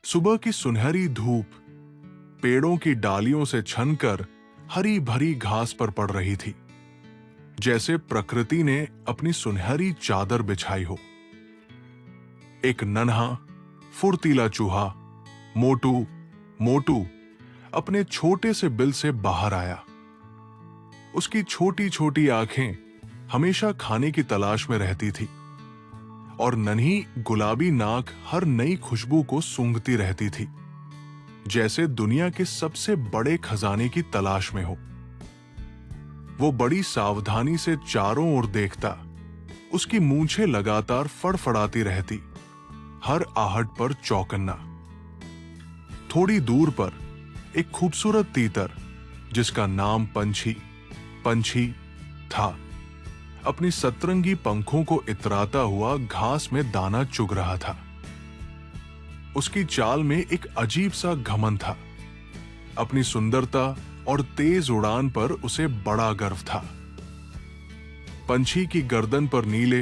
सुबह की सुनहरी धूप पेड़ों की डालियों से छनकर हरी भरी घास पर पड़ रही थी, जैसे प्रकृति ने अपनी सुनहरी चादर बिछाई हो। एक नन्हा फुर्तीला चूहा मोटू मोटू अपने छोटे से बिल से बाहर आया। उसकी छोटी छोटी आंखें हमेशा खाने की तलाश में रहती थी और नन्ही गुलाबी नाक हर नई खुशबू को सूंघती रहती थी, जैसे दुनिया के सबसे बड़े खजाने की तलाश में हो। वो बड़ी सावधानी से चारों ओर देखता, उसकी मूंछें लगातार फड़फड़ाती रहती, हर आहट पर चौकन्ना। थोड़ी दूर पर एक खूबसूरत तीतर, जिसका नाम पंछी था, अपनी सतरंगी पंखों को इतराता हुआ घास में दाना चुग रहा था। उसकी चाल में एक अजीब सा घमंड था। अपनी सुंदरता और तेज उड़ान पर उसे बड़ा गर्व था। पंछी की गर्दन पर नीले,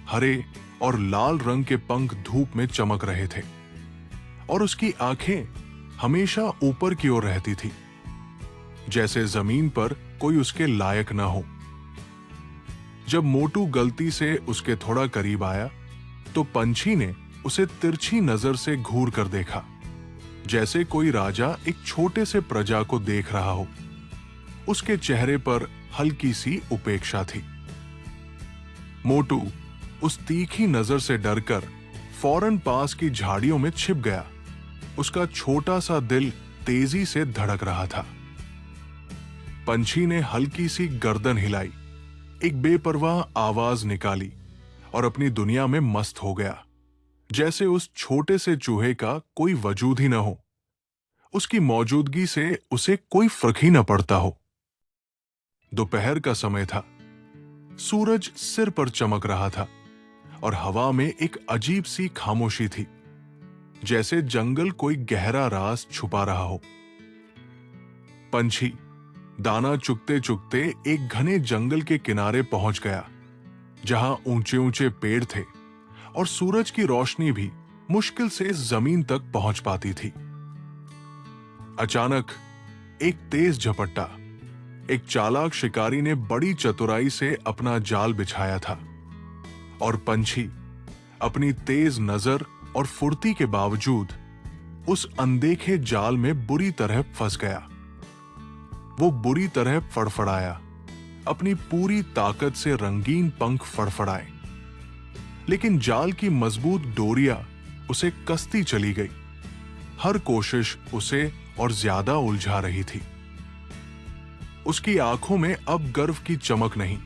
हरे और लाल रंग के पंख धूप में चमक रहे थे और उसकी आंखें हमेशा ऊपर की ओर रहती थी, जैसे जमीन पर कोई उसके लायक न हो। जब मोटू गलती से उसके थोड़ा करीब आया, तो पंछी ने उसे तिरछी नजर से घूर कर देखा, जैसे कोई राजा एक छोटे से प्रजा को देख रहा हो। उसके चेहरे पर हल्की सी उपेक्षा थी। मोटू उस तीखी नजर से डरकर फौरन पास की झाड़ियों में छिप गया। उसका छोटा सा दिल तेजी से धड़क रहा था। पंछी ने हल्की सी गर्दन हिलाई, एक बेपरवाह आवाज निकाली और अपनी दुनिया में मस्त हो गया, जैसे उस छोटे से चूहे का कोई वजूद ही न हो। उसकी मौजूदगी से उसे कोई फर्क ही न पड़ता हो। दोपहर का समय था। सूरज सिर पर चमक रहा था और हवा में एक अजीब सी खामोशी थी, जैसे जंगल कोई गहरा राज छुपा रहा हो। पंछी दाना चुगते चुगते एक घने जंगल के किनारे पहुंच गया, जहां ऊंचे ऊंचे पेड़ थे और सूरज की रोशनी भी मुश्किल से जमीन तक पहुंच पाती थी। अचानक एक तेज झपट्टा। एक चालाक शिकारी ने बड़ी चतुराई से अपना जाल बिछाया था और पंछी अपनी तेज नजर और फुर्ती के बावजूद उस अनदेखे जाल में बुरी तरह फंस गया। वो बुरी तरह फड़फड़ाया, अपनी पूरी ताकत से रंगीन पंख फड़फड़ाए, लेकिन जाल की मजबूत डोरियां उसे कसती चली गई। हर कोशिश उसे और ज्यादा उलझा रही थी। उसकी आंखों में अब गर्व की चमक नहीं,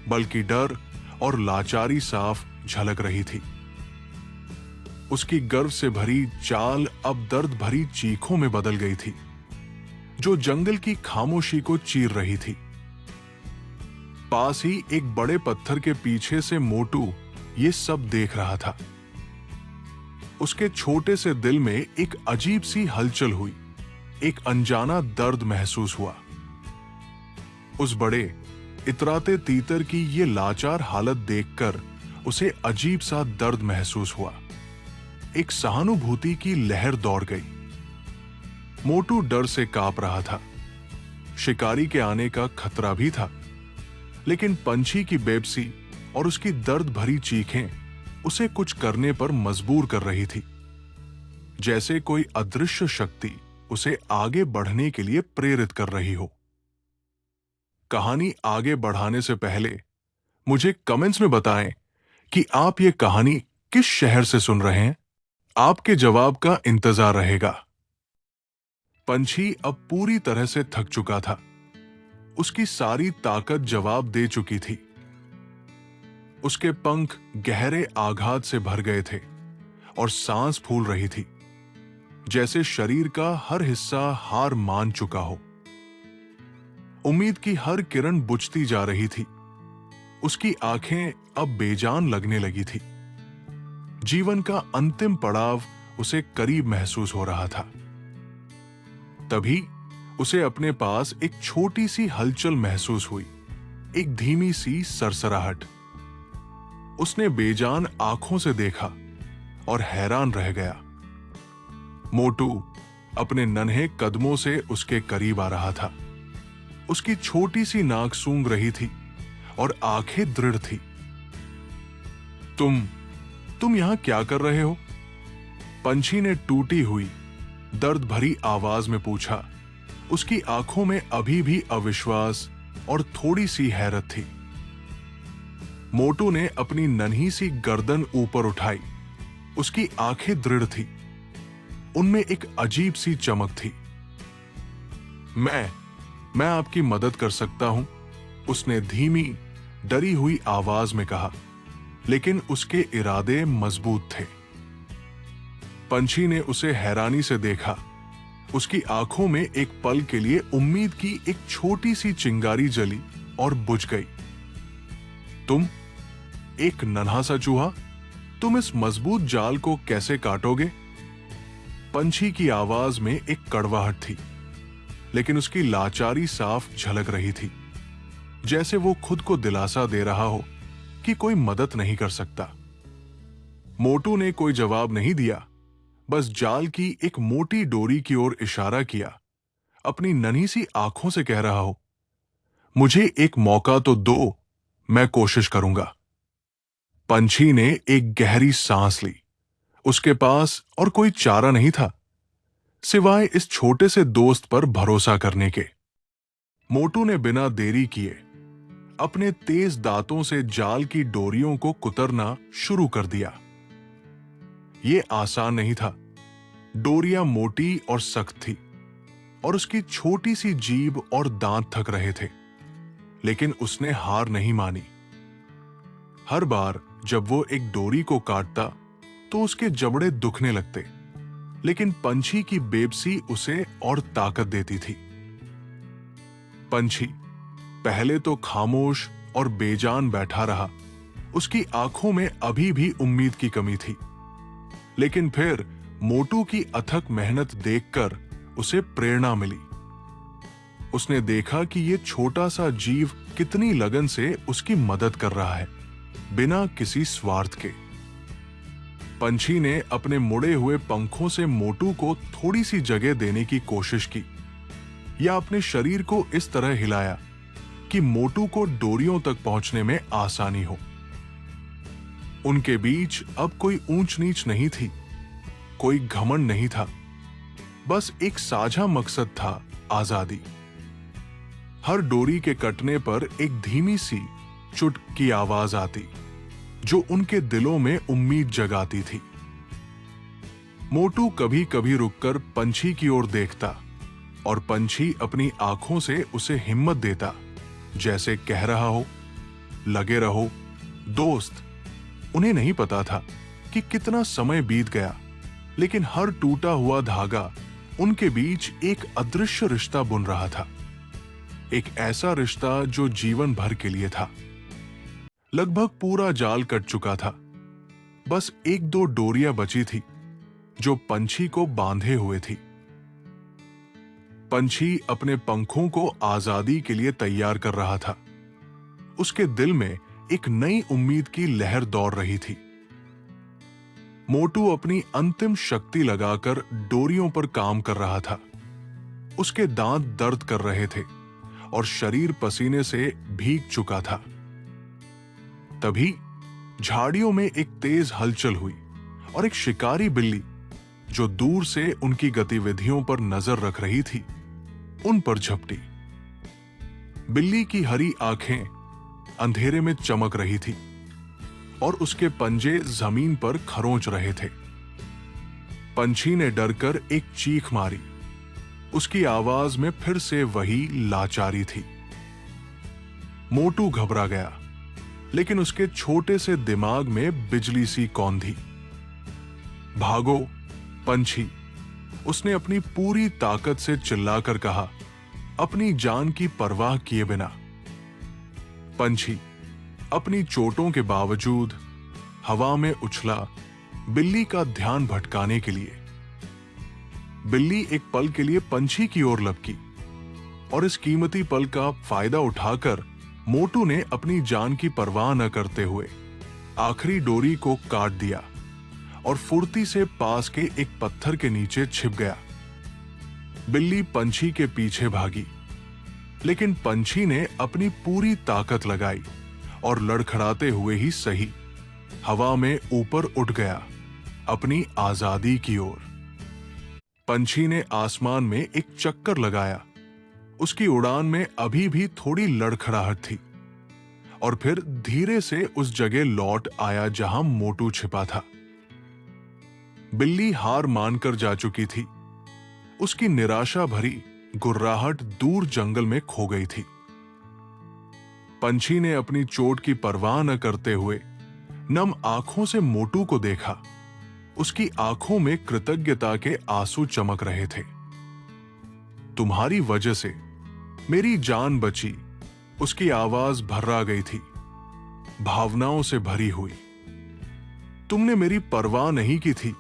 बल्कि डर और लाचारी साफ झलक रही थी। उसकी गर्व से भरी चाल अब दर्द भरी चीखों में बदल गई थी, जो जंगल की खामोशी को चीर रही थी। पास ही एक बड़े पत्थर के पीछे से मोटू ये सब देख रहा था। उसके छोटे से दिल में एक अजीब सी हलचल हुई, एक अनजाना दर्द महसूस हुआ। उस बड़े इतराते तीतर की ये लाचार हालत देखकर उसे अजीब सा दर्द महसूस हुआ। एक सहानुभूति की लहर दौड़ गई। मोटू डर से कांप रहा था। शिकारी के आने का खतरा भी था, लेकिन पंछी की बेबसी और उसकी दर्द भरी चीखें उसे कुछ करने पर मजबूर कर रही थी, जैसे कोई अदृश्य शक्ति उसे आगे बढ़ने के लिए प्रेरित कर रही हो। कहानी आगे बढ़ाने से पहले मुझे कमेंट्स में बताएं कि आप ये कहानी किस शहर से सुन रहे हैं। आपके जवाब का इंतजार रहेगा। पंछी अब पूरी तरह से थक चुका था। उसकी सारी ताकत जवाब दे चुकी थी। उसके पंख गहरे आघात से भर गए थे और सांस फूल रही थी, जैसे शरीर का हर हिस्सा हार मान चुका हो। उम्मीद की हर किरण बुझती जा रही थी। उसकी आंखें अब बेजान लगने लगी थी। जीवन का अंतिम पड़ाव उसे करीब महसूस हो रहा था। तभी उसे अपने पास एक छोटी सी हलचल महसूस हुई, एक धीमी सी सरसराहट। उसने बेजान आंखों से देखा और हैरान रह गया। मोटू अपने नन्हे कदमों से उसके करीब आ रहा था। उसकी छोटी सी नाक सूंघ रही थी और आंखें दृढ़ थी। तुम यहां क्या कर रहे हो? पंछी ने टूटी हुई दर्द भरी आवाज में पूछा। उसकी आंखों में अभी भी अविश्वास और थोड़ी सी हैरत थी। मोटू ने अपनी नन्ही सी गर्दन ऊपर उठाई। उसकी आंखें दृढ़ थी, उनमें एक अजीब सी चमक थी। मैं आपकी मदद कर सकता हूं, उसने धीमी डरी हुई आवाज में कहा, लेकिन उसके इरादे मजबूत थे। पंछी ने उसे हैरानी से देखा। उसकी आंखों में एक पल के लिए उम्मीद की एक छोटी सी चिंगारी जली और बुझ गई। तुम एक नन्हा सा चूहा, तुम इस मजबूत जाल को कैसे काटोगे? पंछी की आवाज में एक कड़वाहट थी, लेकिन उसकी लाचारी साफ झलक रही थी, जैसे वो खुद को दिलासा दे रहा हो कि कोई मदद नहीं कर सकता। मोटू ने कोई जवाब नहीं दिया, बस जाल की एक मोटी डोरी की ओर इशारा किया, अपनी नन्ही सी आंखों से कह रहा हो, मुझे एक मौका तो दो, मैं कोशिश करूंगा। पंछी ने एक गहरी सांस ली। उसके पास और कोई चारा नहीं था, सिवाय इस छोटे से दोस्त पर भरोसा करने के। मोटू ने बिना देरी किए अपने तेज दांतों से जाल की डोरियों को कुतरना शुरू कर दिया। यह आसान नहीं था। डोरियां मोटी और सख्त थी और उसकी छोटी सी जीभ और दांत थक रहे थे, लेकिन उसने हार नहीं मानी। हर बार जब वो एक डोरी को काटता तो उसके जबड़े दुखने लगते, लेकिन पंछी की बेबसी उसे और ताकत देती थी। पंछी पहले तो खामोश और बेजान बैठा रहा। उसकी आंखों में अभी भी उम्मीद की कमी थी, लेकिन फिर मोटू की अथक मेहनत देखकर उसे प्रेरणा मिली। उसने देखा कि यह छोटा सा जीव कितनी लगन से उसकी मदद कर रहा है, बिना किसी स्वार्थ के। पंछी ने अपने मुड़े हुए पंखों से मोटू को थोड़ी सी जगह देने की कोशिश की, या अपने शरीर को इस तरह हिलाया कि मोटू को डोरियों तक पहुंचने में आसानी हो। उनके बीच अब कोई ऊंच नीच नहीं थी, कोई घमंड नहीं था, बस एक साझा मकसद था, आजादी। हर डोरी के कटने पर एक धीमी सी चुट की आवाज आती, जो उनके दिलों में उम्मीद जगाती थी। मोटू कभी कभी रुककर पंछी की ओर देखता, और पंछी अपनी आंखों से उसे हिम्मत देता, जैसे कह रहा हो, लगे रहो दोस्त। उन्हें नहीं पता था कि कितना समय बीत गया, लेकिन हर टूटा हुआ धागा उनके बीच एक अदृश्य रिश्ता बुन रहा था, एक ऐसा रिश्ता जो जीवन भर के लिए था। लगभग पूरा जाल कट चुका था, बस एक दो डोरियां बची थी जो पंछी को बांधे हुए थी। पंछी अपने पंखों को आजादी के लिए तैयार कर रहा था। उसके दिल में एक नई उम्मीद की लहर दौड़ रही थी। मोटू अपनी अंतिम शक्ति लगाकर डोरियों पर काम कर रहा था। उसके दांत दर्द कर रहे थे और शरीर पसीने से भीग चुका था। तभी झाड़ियों में एक तेज हलचल हुई और एक शिकारी बिल्ली, जो दूर से उनकी गतिविधियों पर नजर रख रही थी, उन पर झपटी। बिल्ली की हरी आंखें अंधेरे में चमक रही थी और उसके पंजे जमीन पर खरोंच रहे थे। पंछी ने डरकर एक चीख मारी। उसकी आवाज में फिर से वही लाचारी थी। मोटू घबरा गया, लेकिन उसके छोटे से दिमाग में बिजली सी कौंधी। भागो पंछी, उसने अपनी पूरी ताकत से चिल्लाकर कहा, अपनी जान की परवाह किए बिना। पंछी अपनी चोटों के बावजूद हवा में उछला, बिल्ली का ध्यान भटकाने के लिए। बिल्ली एक पल के लिए पंछी की ओर लपकी, और इस कीमती पल का फायदा उठाकर मोटू ने अपनी जान की परवाह न करते हुए आखिरी डोरी को काट दिया और फुर्ती से पास के एक पत्थर के नीचे छिप गया। बिल्ली पंछी के पीछे भागी, लेकिन पंछी ने अपनी पूरी ताकत लगाई और लड़खड़ाते हुए ही सही हवा में ऊपर उठ गया, अपनी आजादी की ओर। पंछी ने आसमान में एक चक्कर लगाया। उसकी उड़ान में अभी भी थोड़ी लड़खड़ाहट थी, और फिर धीरे से उस जगह लौट आया जहां मोटू छिपा था। बिल्ली हार मानकर जा चुकी थी। उसकी निराशा भरी गुर्राहट दूर जंगल में खो गई थी। पंछी ने अपनी चोट की परवाह न करते हुए नम आंखों से मोटू को देखा। उसकी आंखों में कृतज्ञता के आंसू चमक रहे थे। तुम्हारी वजह से मेरी जान बची, उसकी आवाज भर्रा गई थी, भावनाओं से भरी हुई। तुमने मेरी परवाह नहीं की थी।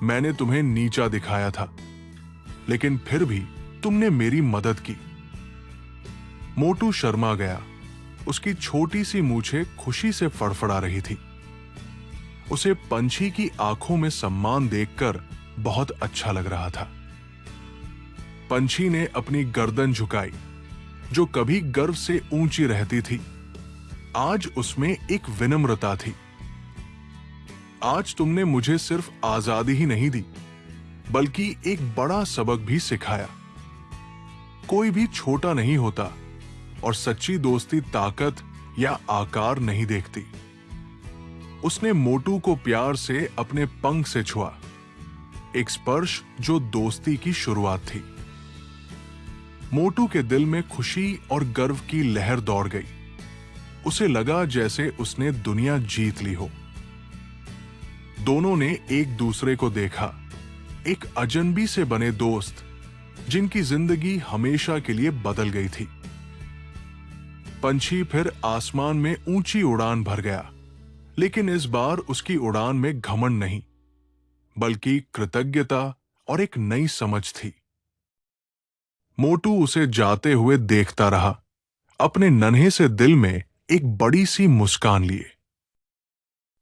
मैंने तुम्हें नीचा दिखाया था, लेकिन फिर भी तुमने मेरी मदद की। मोटू शर्मा गया। उसकी छोटी सी मूछें खुशी से फड़फड़ा रही थी। उसे पंछी की आंखों में सम्मान देखकर बहुत अच्छा लग रहा था। पंछी ने अपनी गर्दन झुकाई, जो कभी गर्व से ऊंची रहती थी। आज उसमें एक विनम्रता थी। आज तुमने मुझे सिर्फ आजादी ही नहीं दी, बल्कि एक बड़ा सबक भी सिखाया। कोई भी छोटा नहीं होता, और सच्ची दोस्ती ताकत या आकार नहीं देखती। उसने मोटू को प्यार से अपने पंख से छुआ, एक स्पर्श जो दोस्ती की शुरुआत थी। मोटू के दिल में खुशी और गर्व की लहर दौड़ गई। उसे लगा जैसे उसने दुनिया जीत ली हो। दोनों ने एक दूसरे को देखा, एक अजनबी से बने दोस्त, जिनकी जिंदगी हमेशा के लिए बदल गई थी। पंछी फिर आसमान में ऊंची उड़ान भर गया, लेकिन इस बार उसकी उड़ान में घमंड नहीं, बल्कि कृतज्ञता और एक नई समझ थी। मोटू उसे जाते हुए देखता रहा, अपने नन्हे से दिल में एक बड़ी सी मुस्कान लिए।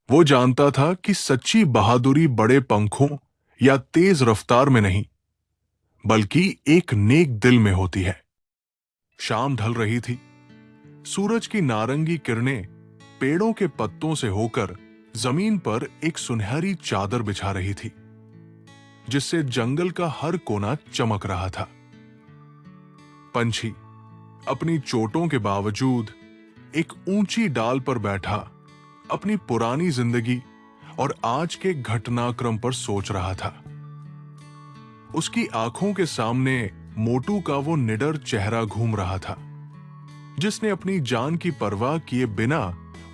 वो जानता था कि सच्ची बहादुरी बड़े पंखों या तेज रफ्तार में नहीं, बल्कि एक नेक दिल में होती है। शाम ढल रही थी। सूरज की नारंगी किरणें पेड़ों के पत्तों से होकर जमीन पर एक सुनहरी चादर बिछा रही थी, जिससे जंगल का हर कोना चमक रहा था। पंछी अपनी चोटों के बावजूद एक ऊंची डाल पर बैठा अपनी पुरानी जिंदगी और आज के घटनाक्रम पर सोच रहा था। उसकी आंखों के सामने मोटू का वो निडर चेहरा घूम रहा था, जिसने अपनी जान की परवाह किए बिना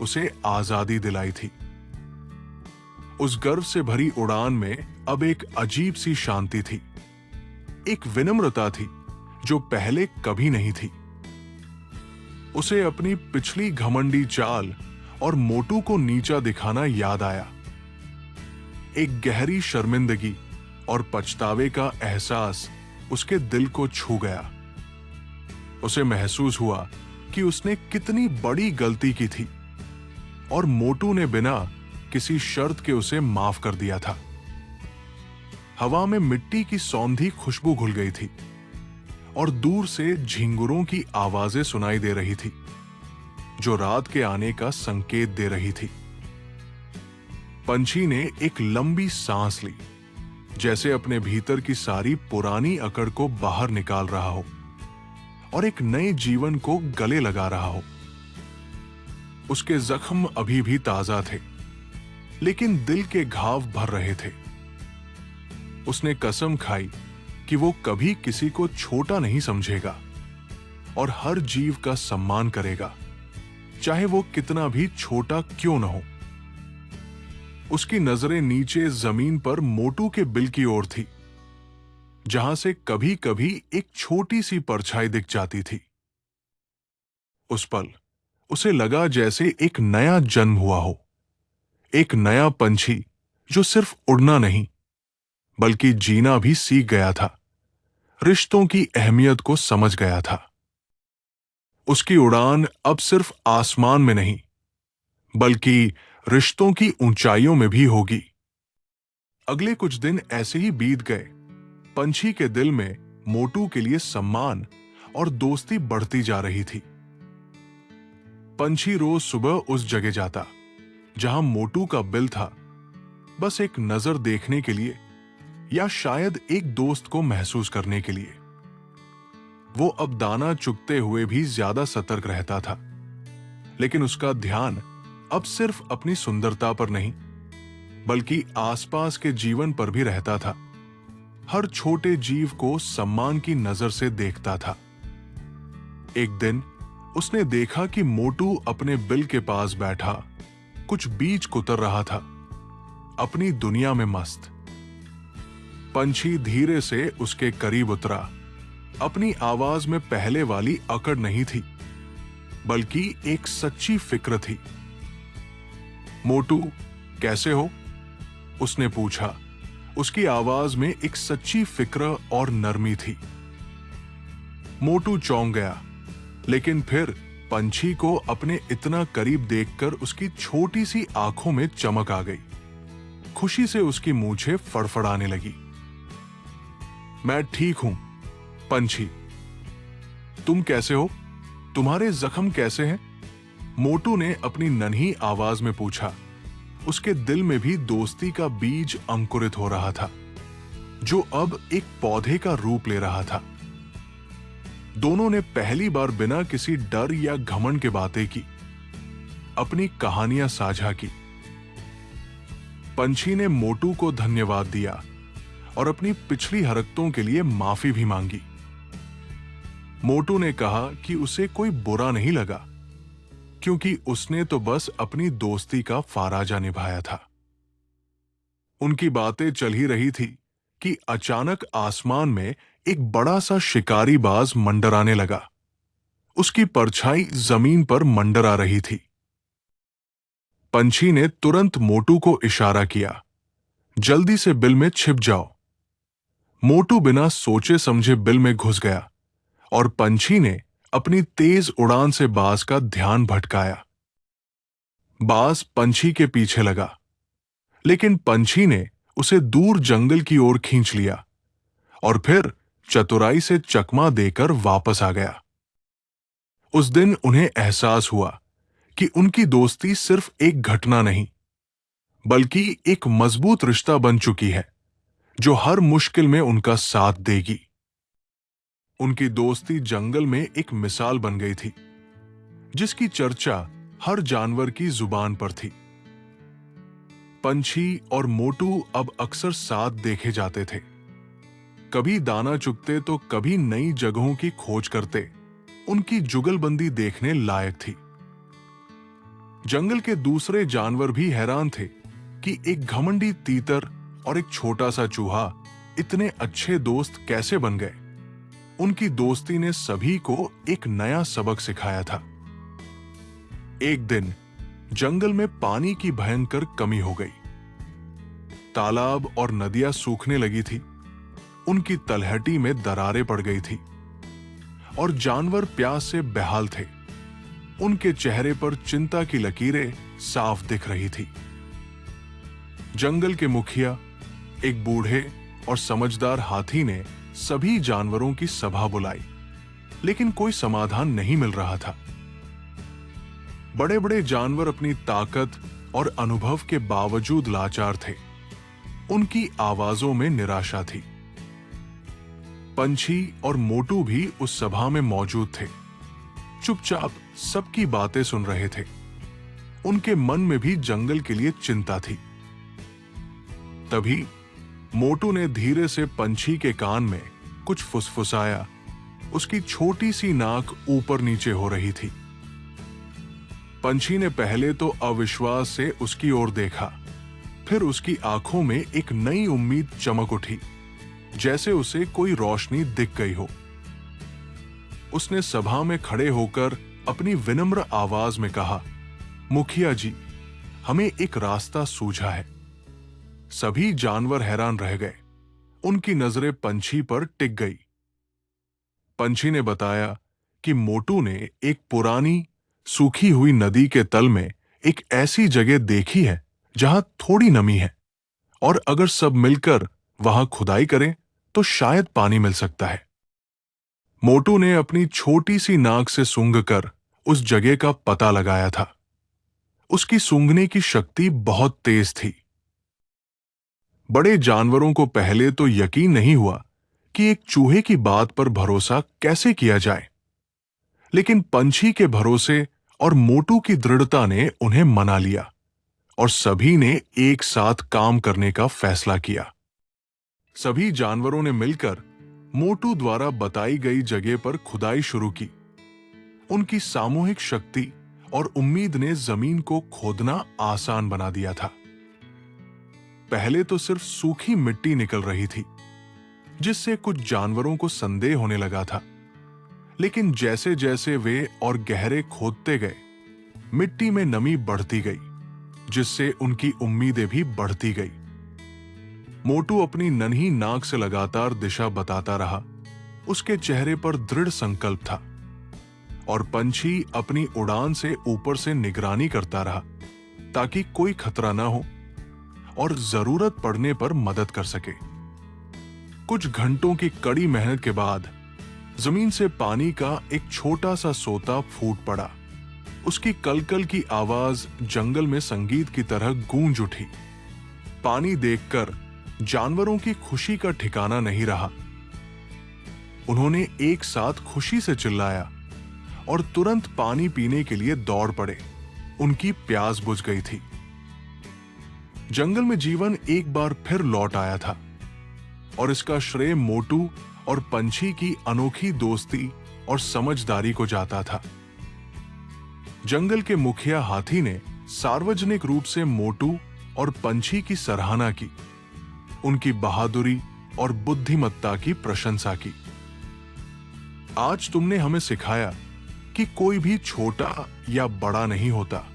उसे आजादी दिलाई थी। उस गर्व से भरी उड़ान में अब एक अजीब सी शांति थी, एक विनम्रता थी जो पहले कभी नहीं थी। उसे अपनी पिछली घमंडी चाल और मोटू को नीचा दिखाना याद आया। एक गहरी शर्मिंदगी और पछतावे का एहसास उसके दिल को छू गया। उसे महसूस हुआ कि उसने कितनी बड़ी गलती की थी, और मोटू ने बिना किसी शर्त के उसे माफ कर दिया था। हवा में मिट्टी की सौंधी खुशबू घुल गई थी, और दूर से झिंगुरों की आवाजें सुनाई दे रही थी, जो रात के आने का संकेत दे रही थी। पंछी ने एक लंबी सांस ली, जैसे अपने भीतर की सारी पुरानी अकड़ को बाहर निकाल रहा हो और एक नए जीवन को गले लगा रहा हो। उसके जख्म अभी भी ताजा थे, लेकिन दिल के घाव भर रहे थे। उसने कसम खाई कि वो कभी किसी को छोटा नहीं समझेगा और हर जीव का सम्मान करेगा, चाहे वो कितना भी छोटा क्यों न हो। उसकी नजरें नीचे जमीन पर मोटू के बिल की ओर थी, जहां से कभी कभी एक छोटी सी परछाई दिख जाती थी। उस पल उसे लगा जैसे एक नया जन्म हुआ हो, एक नया पंछी जो सिर्फ उड़ना नहीं बल्कि जीना भी सीख गया था, रिश्तों की अहमियत को समझ गया था। उसकी उड़ान अब सिर्फ आसमान में नहीं, बल्कि रिश्तों की ऊंचाइयों में भी होगी। अगले कुछ दिन ऐसे ही बीत गए। पंछी के दिल में मोटू के लिए सम्मान और दोस्ती बढ़ती जा रही थी। पंछी रोज सुबह उस जगह जाता जहां मोटू का बिल था, बस एक नजर देखने के लिए या शायद एक दोस्त को महसूस करने के लिए। वो अब दाना चुगते हुए भी ज्यादा सतर्क रहता था, लेकिन उसका ध्यान अब सिर्फ अपनी सुंदरता पर नहीं, बल्कि आसपास के जीवन पर भी रहता था। हर छोटे जीव को सम्मान की नजर से देखता था। एक दिन उसने देखा कि मोटू अपने बिल के पास बैठा कुछ बीज कुतर रहा था, अपनी दुनिया में मस्त। पंछी धीरे से उसके करीब उतरा। अपनी आवाज में पहले वाली अकड़ नहीं थी, बल्कि एक सच्ची फिक्र थी। मोटू, कैसे हो? उसने पूछा। उसकी आवाज में एक सच्ची फिक्र और नरमी थी। मोटू चौंक गया, लेकिन फिर पंछी को अपने इतना करीब देखकर उसकी छोटी सी आंखों में चमक आ गई। खुशी से उसकी मूंछें फड़फड़ाने लगी। मैं ठीक हूं, पंछी। तुम कैसे हो? तुम्हारे जख्म कैसे हैं? मोटू ने अपनी नन्ही आवाज में पूछा। उसके दिल में भी दोस्ती का बीज अंकुरित हो रहा था, जो अब एक पौधे का रूप ले रहा था। दोनों ने पहली बार बिना किसी डर या घमंड के बातें की, अपनी कहानियां साझा की। पंछी ने मोटू को धन्यवाद दिया और अपनी पिछली हरकतों के लिए माफी भी मांगी। मोटू ने कहा कि उसे कोई बुरा नहीं लगा, क्योंकि उसने तो बस अपनी दोस्ती का फाराजा निभाया था। उनकी बातें चल ही रही थी कि अचानक आसमान में एक बड़ा सा शिकारी बाज मंडराने लगा। उसकी परछाई जमीन पर मंडरा रही थी। पंछी ने तुरंत मोटू को इशारा किया, जल्दी से बिल में छिप जाओ। मोटू बिना सोचे समझे बिल में घुस गया और पंछी ने अपनी तेज उड़ान से बाज का ध्यान भटकाया। बाज पंछी के पीछे लगा, लेकिन पंछी ने उसे दूर जंगल की ओर खींच लिया और फिर चतुराई से चकमा देकर वापस आ गया। उस दिन उन्हें एहसास हुआ कि उनकी दोस्ती सिर्फ एक घटना नहीं, बल्कि एक मजबूत रिश्ता बन चुकी है, जो हर मुश्किल में उनका साथ देगी। उनकी दोस्ती जंगल में एक मिसाल बन गई थी, जिसकी चर्चा हर जानवर की जुबान पर थी। पंछी और मोटू अब अक्सर साथ देखे जाते थे। कभी दाना चुगते तो कभी नई जगहों की खोज करते। उनकी जुगलबंदी देखने लायक थी। जंगल के दूसरे जानवर भी हैरान थे कि एक घमंडी तीतर और एक छोटा सा चूहा इतने अच्छे दोस्त कैसे बन गए। उनकी दोस्ती ने सभी को एक नया सबक सिखाया था। एक दिन जंगल में पानी की भयंकर कमी हो गई। तालाब और नदियां सूखने लगी थी। उनकी तलहटी में दरारें पड़ गई थी और जानवर प्यास से बेहाल थे। उनके चेहरे पर चिंता की लकीरें साफ दिख रही थी। जंगल के मुखिया, एक बूढ़े और समझदार हाथी ने सभी जानवरों की सभा बुलाई, लेकिन कोई समाधान नहीं मिल रहा था। बड़े बड़े जानवर अपनी ताकत और अनुभव के बावजूद लाचार थे। उनकी आवाजों में निराशा थी। पंछी और मोटू भी उस सभा में मौजूद थे, चुपचाप सबकी बातें सुन रहे थे। उनके मन में भी जंगल के लिए चिंता थी। तभी मोटू ने धीरे से पंछी के कान में कुछ फुसफुसाया। उसकी छोटी सी नाक ऊपर नीचे हो रही थी। पंछी ने पहले तो अविश्वास से उसकी ओर देखा, फिर उसकी आंखों में एक नई उम्मीद चमक उठी, जैसे उसे कोई रोशनी दिख गई हो। उसने सभा में खड़े होकर अपनी विनम्र आवाज में कहा, मुखिया जी, हमें एक रास्ता सूझा है। सभी जानवर हैरान रह गए। उनकी नजरें पंछी पर टिक गई। पंछी ने बताया कि मोटू ने एक पुरानी सूखी हुई नदी के तल में एक ऐसी जगह देखी है जहां थोड़ी नमी है और अगर सब मिलकर वहां खुदाई करें तो शायद पानी मिल सकता है। मोटू ने अपनी छोटी सी नाक से सूंघकर उस जगह का पता लगाया था। उसकी सूंघने की शक्ति बहुत तेज थी। बड़े जानवरों को पहले तो यकीन नहीं हुआ कि एक चूहे की बात पर भरोसा कैसे किया जाए, लेकिन पंछी के भरोसे और मोटू की दृढ़ता ने उन्हें मना लिया और सभी ने एक साथ काम करने का फैसला किया। सभी जानवरों ने मिलकर मोटू द्वारा बताई गई जगह पर खुदाई शुरू की। उनकी सामूहिक शक्ति और उम्मीद ने जमीन को खोदना आसान बना दिया था। पहले तो सिर्फ सूखी मिट्टी निकल रही थी, जिससे कुछ जानवरों को संदेह होने लगा था। लेकिन जैसे जैसे वे और गहरे खोदते गए, मिट्टी में नमी बढ़ती गई, जिससे उनकी उम्मीदें भी बढ़ती गई। मोटू अपनी नन्ही नाक से लगातार दिशा बताता रहा। उसके चेहरे पर दृढ़ संकल्प था और पंछी अपनी उड़ान से ऊपर से निगरानी करता रहा ताकि कोई खतरा ना हो और जरूरत पड़ने पर मदद कर सके। कुछ घंटों की कड़ी मेहनत के बाद जमीन से पानी का एक छोटा सा सोता फूट पड़ा। उसकी कलकल की आवाज जंगल में संगीत की तरह गूंज उठी। पानी देखकर जानवरों की खुशी का ठिकाना नहीं रहा। उन्होंने एक साथ खुशी से चिल्लाया और तुरंत पानी पीने के लिए दौड़ पड़े। उनकी प्यास बुझ गई थी। जंगल में जीवन एक बार फिर लौट आया था और इसका श्रेय मोटू और पंछी की अनोखी दोस्ती और समझदारी को जाता था। जंगल के मुखिया हाथी ने सार्वजनिक रूप से मोटू और पंछी की सराहना की, उनकी बहादुरी और बुद्धिमत्ता की प्रशंसा की। आज तुमने हमें सिखाया कि कोई भी छोटा या बड़ा नहीं होता।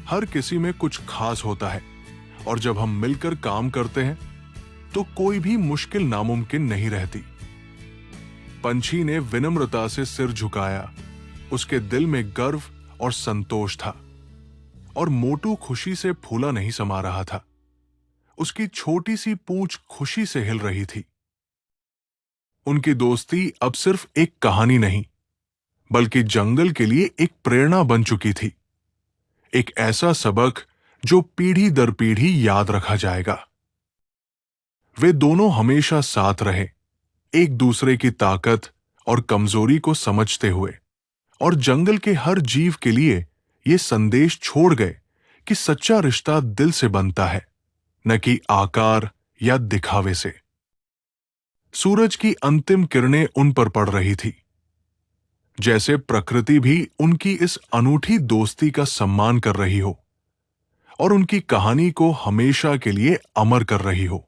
हर किसी में कुछ खास होता है और जब हम मिलकर काम करते हैं तो कोई भी मुश्किल नामुमकिन नहीं रहती। पंछी ने विनम्रता से सिर झुकाया। उसके दिल में गर्व और संतोष था और मोटू खुशी से फूला नहीं समा रहा था। उसकी छोटी सी पूंछ खुशी से हिल रही थी। उनकी दोस्ती अब सिर्फ एक कहानी नहीं, बल्कि जंगल के लिए एक प्रेरणा बन चुकी थी। एक ऐसा सबक जो पीढ़ी दर पीढ़ी याद रखा जाएगा। वे दोनों हमेशा साथ रहे, एक दूसरे की ताकत और कमजोरी को समझते हुए, और जंगल के हर जीव के लिए ये संदेश छोड़ गए कि सच्चा रिश्ता दिल से बनता है, न कि आकार या दिखावे से। सूरज की अंतिम किरणें उन पर पड़ रही थी, जैसे प्रकृति भी उनकी इस अनूठी दोस्ती का सम्मान कर रही हो और उनकी कहानी को हमेशा के लिए अमर कर रही हो।